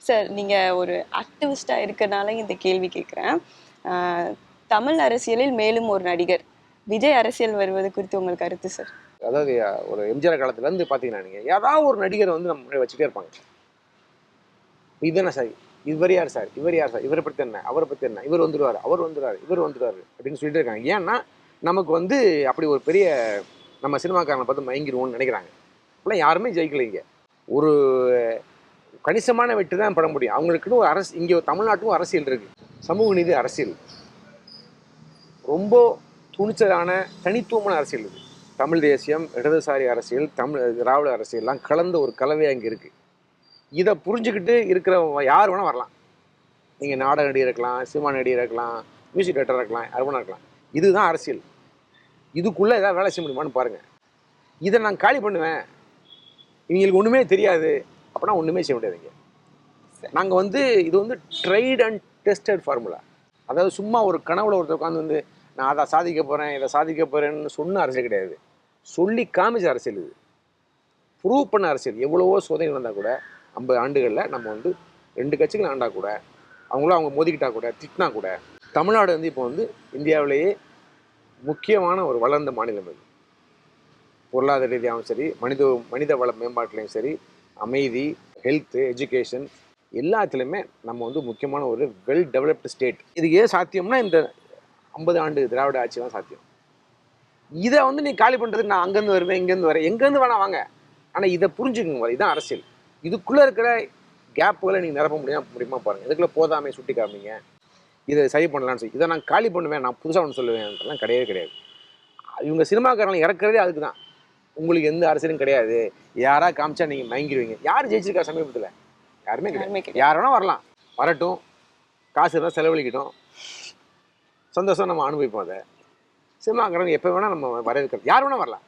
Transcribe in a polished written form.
Sir, நீங்க ஒரு ஆக்டிவிஸ்டா இருக்கனால இந்த கேள்வி கேட்குறேன். தமிழ் அரசியலில் மேலும் ஒரு நடிகர் விஜய் அரசியல் வருவது குறித்து உங்கள் கருத்து சார்? அதாவது ஒரு எம்ஜிஆர் காலத்துலேருந்து பார்த்தீங்கன்னா நீங்கள் ஏதாவது ஒரு நடிகரை வந்து நம்ம முன்னாடி வச்சுட்டே இருப்பாங்க. இதுதானே சார், இவர் யார் சார், இவர் யார் சார், இவரை பற்றி என்ன, அவரை பற்றி என்ன, இவர் வந்துடுவார், அவர் வந்துடுவார், இவர் வந்துடுவார் அப்படின்னு சொல்லிட்டு இருக்காங்க. ஏன்னா நமக்கு வந்து அப்படி ஒரு பெரிய நம்ம சினிமாக்காரனை பார்த்து மயங்கிடுவோம்னு நினைக்கிறாங்க. இப்போலாம் யாருமே ஜெயிக்கலைங்க. ஒரு கணிசமான வெற்றி தான் பட முடியும். அவங்களுக்குன்னு ஒரு அரசு இங்கே தமிழ்நாட்டுக்கும் அரசியல் இருக்குது. சமூக நீதி அரசியல் ரொம்ப துணிச்சலான தனித்துவமான அரசியல் இது. தமிழ் தேசியம், இடதுசாரி அரசியல், திராவிட அரசியல்லாம் கலந்த ஒரு கலவையாக இங்கே இருக்குது. இதை புரிஞ்சுக்கிட்டு இருக்கிற யார் வேணால் வரலாம். நீங்கள் நாடக நடிகர் இருக்கலாம், சினிமா நடிகர் இருக்கலாம், மியூசிக் டைரக்டராக இருக்கலாம், யார் வேணா இருக்கலாம். இதுதான் அரசியல். இதுக்குள்ளே ஏதாவது வேலை செய்ய முடியுமான்னு பாருங்கள். இதை நான் காலி பண்ணுவேன், இவங்களுக்கு ஒன்றுமே தெரியாது அப்படின்னா ஒன்றுமே செய்ய முடியாதுங்க. நாங்கள் வந்து இது வந்து ட்ரைட் அண்ட் டெஸ்டட் ஃபார்முலா. அதாவது சும்மா ஒரு கனவுல ஒருத்தர் உட்காந்து வந்து நான் அதை சாதிக்க போகிறேன், இதை சாதிக்க போகிறேன்னு சொன்ன அரசியல் கிடையாது. சொல்லி காமிச்ச அரசியல் இது. ப்ரூவ் பண்ண அரசியல். எவ்வளவோ சோதனைகள் வந்தால் கூட 50 ஆண்டுகளில் நம்ம வந்து 2 கட்சிகள் ஆண்டா கூட, அவங்களும் அவங்க மோதிக்கிட்டா கூட, திட்டினா கூட, தமிழ்நாடு வந்து இப்போ வந்து இந்தியாவிலேயே முக்கியமான ஒரு வளர்ந்த மாநிலம் இது. பொருளாதார ரீதியாகவும் சரி, மனித வள மேம்பாட்டிலையும் சரி, அமைதி, ஹெல்த்து, எஜுகேஷன் எல்லாத்துலேயுமே நம்ம வந்து முக்கியமான ஒரு வெல் டெவலப்டு ஸ்டேட். இது ஏன் சாத்தியம்னா இந்த 50 ஆண்டு திராவிட ஆட்சி தான் சாத்தியம். இதை வந்து நீ காலி பண்ணுறதுக்கு நான் அங்கேருந்து வருவேன், இங்கேருந்து வரேன், எங்கேருந்து வேணா வாங்க, ஆனால் இதை புரிஞ்சுக்கோங்க. இதுதான் அரசியல். இதுக்குள்ளே இருக்கிற கேப்புகளை நீங்கள் நிரப்ப முடியுமா பாருங்கள். இதுக்குள்ளே போதாமை சுட்டி காமிங்க, இதை சரி பண்ணலான்னு சொல்லி இதை நான் காலி பண்ணுவேன், நான் புதுசாக ஒன்று சொல்லுவேன்லாம் கிடையவே கிடையாது. இவங்க சினிமாக்காரங்களை இறக்குறதே அதுக்கு தான். உங்களுக்கு எந்த அரசியலும் கிடையாது, யாராக காமிச்சா நீங்கள் மயங்கிடுவீங்க. யார் ஜெயிச்சிருக்கா சமீபத்தில்? யாருமே கிடையாது. யார் வேணால் வரலாம், வரட்டும், காசு இருந்தால் செலவழிக்கட்டும், சந்தோஷம் நம்ம அனுபவிப்போம். அதை சினிமாக்காரங்க எப்போ வேணால் நம்ம வரவேற்கிறது, யார் வேணால் வரலாம்.